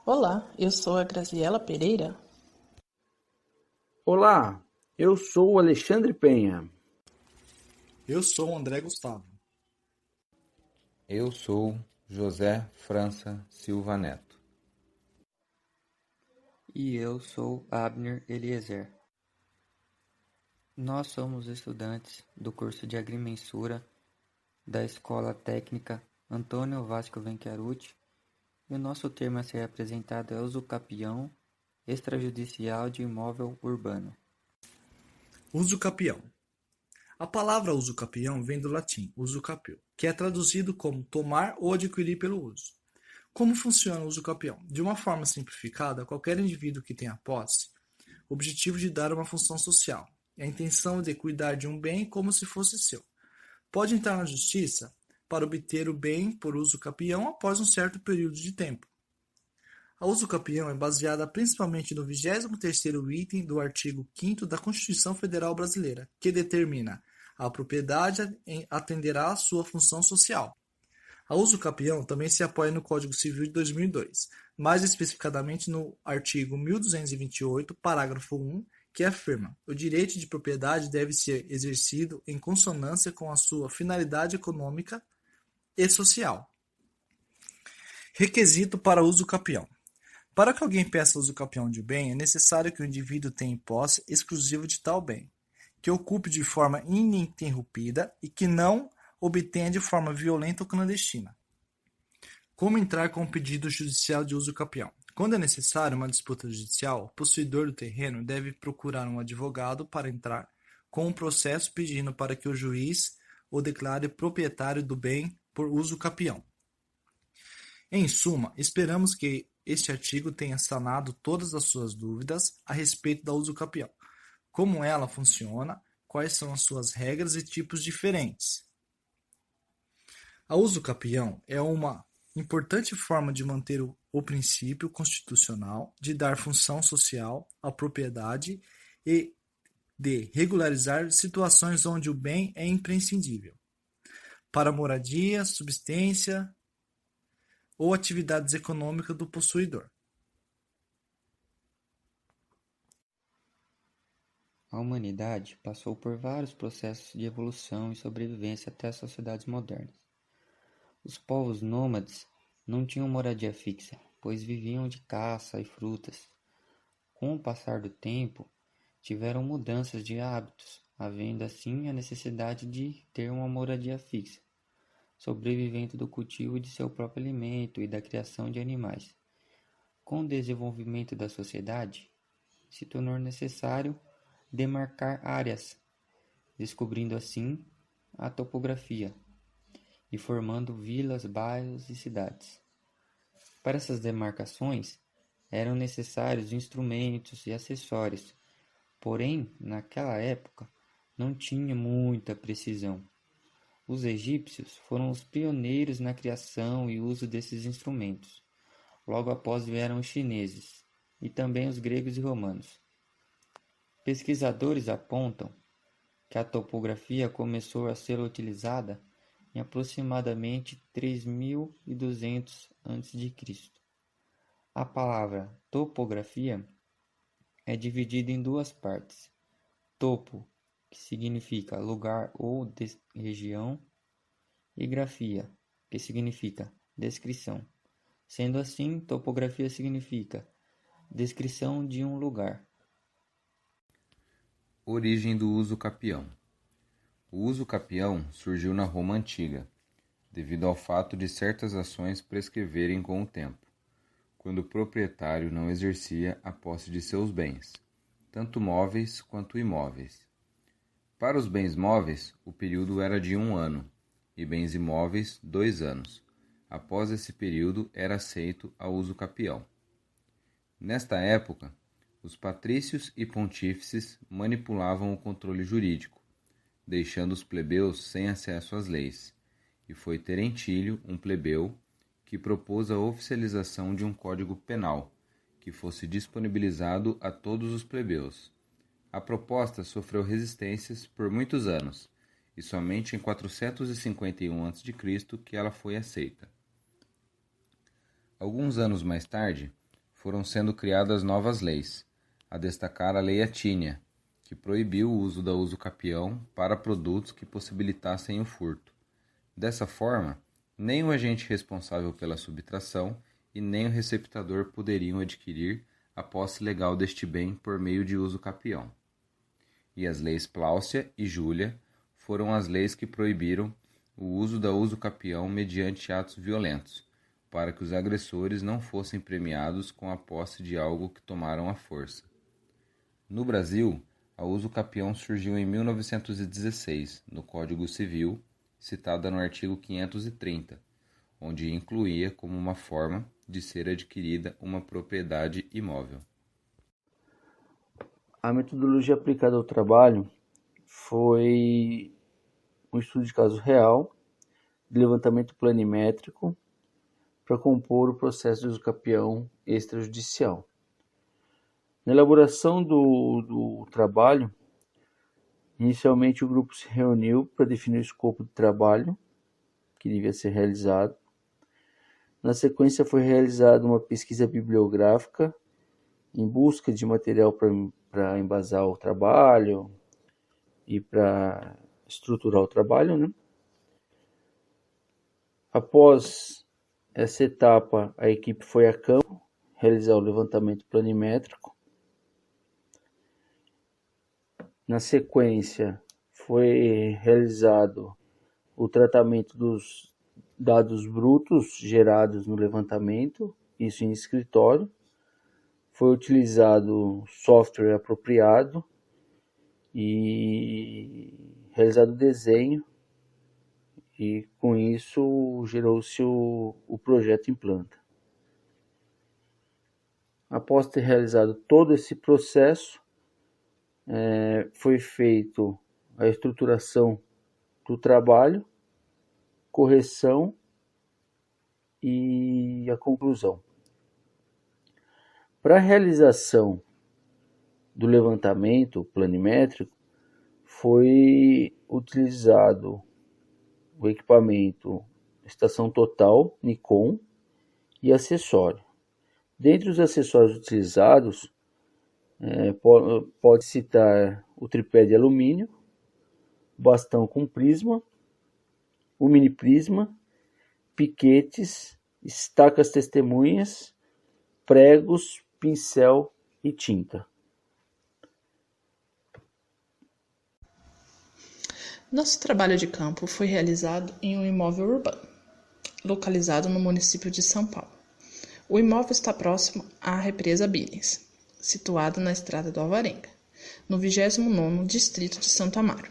Olá, eu sou a Graziela Pereira. Olá, eu sou o Alexandre Penha. Eu sou o André Gustavo. Eu sou José França Silva Neto. E eu sou Abner Eliezer. Nós somos estudantes do curso de Agrimensura da Escola Técnica Antônio Vasco Venchiarucci e o nosso tema a ser apresentado é usucapião extrajudicial de imóvel urbano. Usucapião. A palavra usucapião vem do latim usucapio, que é traduzido como tomar ou adquirir pelo uso. Como funciona o usucapião? De uma forma simplificada, qualquer indivíduo que tenha posse, o objetivo de dar uma função social, e a intenção de cuidar de um bem como se fosse seu. Pode entrar na justiça para obter o bem por uso capião após um certo período de tempo. A usucapião é baseada principalmente no 23º item do artigo 5º da Constituição Federal Brasileira, que determina a propriedade atenderá à sua função social. A usucapião também se apoia no Código Civil de 2002, mais especificadamente no artigo 1228, parágrafo 1, que afirma: o direito de propriedade deve ser exercido em consonância com a sua finalidade econômica e social. Requisito para usucapião. Para que alguém peça usucapião de bem, é necessário que o indivíduo tenha posse exclusiva de tal bem, que ocupe de forma ininterrompida e que não obtenha de forma violenta ou clandestina. Como entrar com um pedido judicial de usucapião? Quando é necessário uma disputa judicial, o possuidor do terreno deve procurar um advogado para entrar com um processo pedindo para que o juiz o declare proprietário do bem por usucapião. Em suma, esperamos que este artigo tenha sanado todas as suas dúvidas a respeito da usucapião, como ela funciona, quais são as suas regras e tipos diferentes. A usucapião é uma importante forma de manter o princípio constitucional de dar função social à propriedade e de regularizar situações onde o bem é imprescindível para moradia, subsistência ou atividades econômicas do possuidor. A humanidade passou por vários processos de evolução e sobrevivência até as sociedades modernas. Os povos nômades não tinham moradia fixa, pois viviam de caça e frutas. Com o passar do tempo, tiveram mudanças de hábitos, havendo assim a necessidade de ter uma moradia fixa, sobrevivendo do cultivo de seu próprio alimento e da criação de animais. Com o desenvolvimento da sociedade, se tornou necessário demarcar áreas, descobrindo assim a topografia e formando vilas, bairros e cidades. Para essas demarcações, eram necessários instrumentos e acessórios, porém, naquela época, não tinha muita precisão. Os egípcios foram os pioneiros na criação e uso desses instrumentos. Logo após vieram os chineses e também os gregos e romanos. Pesquisadores apontam que a topografia começou a ser utilizada em aproximadamente 3200 a.C. A palavra topografia é dividida em duas partes: topo, que significa lugar ou região, e grafia, que significa descrição. Sendo assim, topografia significa descrição de um lugar. Origem do usucapião. O usucapião surgiu na Roma Antiga, devido ao fato de certas ações prescreverem com o tempo, quando o proprietário não exercia a posse de seus bens, tanto móveis quanto imóveis. Para os bens móveis, o período era de 1 ano, e bens imóveis, 2 anos. Após esse período, era aceito a usucapião. Nesta época, os patrícios e pontífices manipulavam o controle jurídico, deixando os plebeus sem acesso às leis, e foi Terentílio, um plebeu, que propôs a oficialização de um código penal, que fosse disponibilizado a todos os plebeus. A proposta sofreu resistências por muitos anos, e somente em 451 a.C. que ela foi aceita. Alguns anos mais tarde, foram sendo criadas novas leis, a destacar a Lei Atínia, que proibiu o uso da uso-capião para produtos que possibilitassem o furto. Dessa forma, nem o agente responsável pela subtração e nem o receptador poderiam adquirir a posse legal deste bem por meio de uso-capião. E as leis Pláucia e Júlia foram as leis que proibiram o uso da uso-capião mediante atos violentos, para que os agressores não fossem premiados com a posse de algo que tomaram à força. No Brasil, a uso-capião surgiu em 1916, no Código Civil, citada no artigo 530, onde incluía como uma forma de ser adquirida uma propriedade imóvel. A metodologia aplicada ao trabalho foi um estudo de caso real, de levantamento planimétrico, para compor o processo de uso-capião extrajudicial. Na elaboração do trabalho, inicialmente o grupo se reuniu para definir o escopo de trabalho que devia ser realizado. Na sequência foi realizada uma pesquisa bibliográfica em busca de material para embasar o trabalho e para estruturar o trabalho, né? Após essa etapa, a equipe foi a campo realizar o levantamento planimétrico. Na sequência, foi realizado o tratamento dos dados brutos gerados no levantamento, isso em escritório. Foi utilizado software apropriado e realizado o desenho, e com isso gerou-se o projeto em planta. Após ter realizado todo esse processo, foi feito a estruturação do trabalho, correção e a conclusão. Para a realização do levantamento planimétrico, foi utilizado o equipamento estação total Nikon e acessório. Dentre os acessórios utilizados, pode citar o tripé de alumínio, bastão com prisma, o mini prisma, piquetes, estacas testemunhas, pregos, pincel e tinta. Nosso trabalho de campo foi realizado em um imóvel urbano, localizado no município de São Paulo. O imóvel está próximo à represa Billings, situado na estrada do Alvarenga, no 29º distrito de Santo Amaro.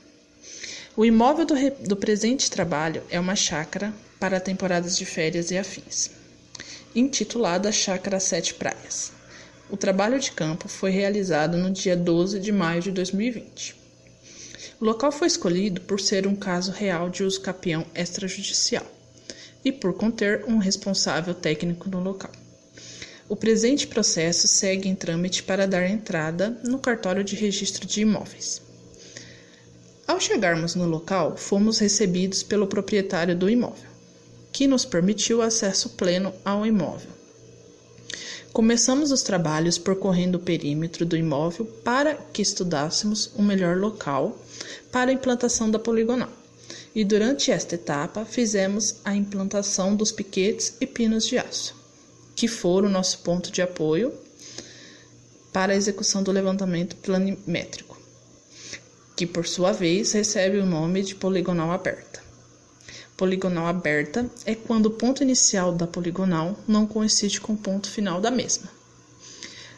O imóvel do presente trabalho é uma chácara para temporadas de férias e afins, intitulada Chácara Sete Praias. O trabalho de campo foi realizado no dia 12 de maio de 2020. O local foi escolhido por ser um caso real de uso capião extrajudicial e por conter um responsável técnico no local. O presente processo segue em trâmite para dar entrada no cartório de registro de imóveis. Ao chegarmos no local, fomos recebidos pelo proprietário do imóvel, que nos permitiu acesso pleno ao imóvel. Começamos os trabalhos percorrendo o perímetro do imóvel para que estudássemos o melhor local para a implantação da poligonal. E durante esta etapa fizemos a implantação dos piquetes e pinos de aço, que foram o nosso ponto de apoio para a execução do levantamento planimétrico, que por sua vez recebe o nome de poligonal aberta. Poligonal aberta é quando o ponto inicial da poligonal não coincide com o ponto final da mesma.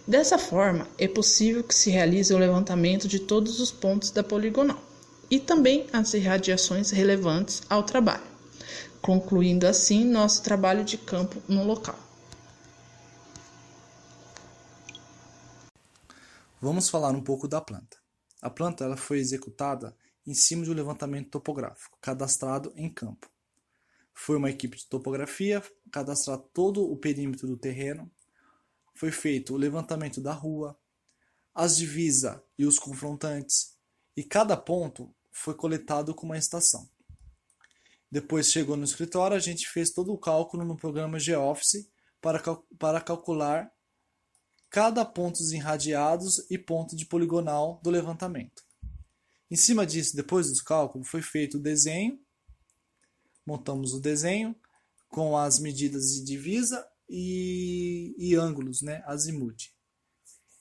Dessa forma, é possível que se realize o levantamento de todos os pontos da poligonal e também as irradiações relevantes ao trabalho, concluindo assim nosso trabalho de campo no local. Vamos falar um pouco da planta. A planta ela foi executada em cima de um levantamento topográfico, cadastrado em campo. Foi uma equipe de topografia, cadastrar todo o perímetro do terreno. Foi feito o levantamento da rua, as divisas e os confrontantes, e cada ponto foi coletado com uma estação. Depois chegou no escritório, a gente fez todo o cálculo no programa GeoFICE para calcular cada pontos irradiados e ponto de poligonal do levantamento. Em cima disso, depois dos cálculos, foi feito o desenho, montamos o desenho com as medidas de divisa e ângulos, né, azimuth.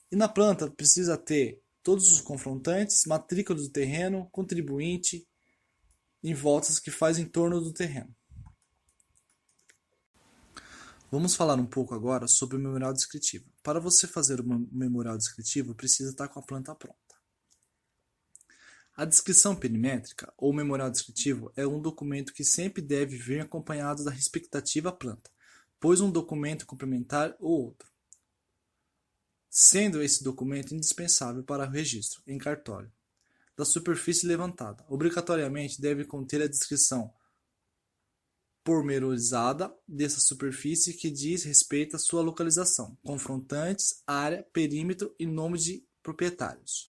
E na planta precisa ter todos os confrontantes, matrícula do terreno, contribuinte em voltas que faz em torno do terreno. Vamos falar um pouco agora sobre o memorial descritivo. Para você fazer um memorial descritivo, precisa estar com a planta pronta. A descrição perimétrica ou memorial descritivo é um documento que sempre deve vir acompanhado da respectiva planta, pois um documento complementar o outro, sendo esse documento indispensável para o registro em cartório da superfície levantada. Obrigatoriamente deve conter a descrição pormenorizada dessa superfície que diz respeito à sua localização, confrontantes, área, perímetro e nome de proprietários.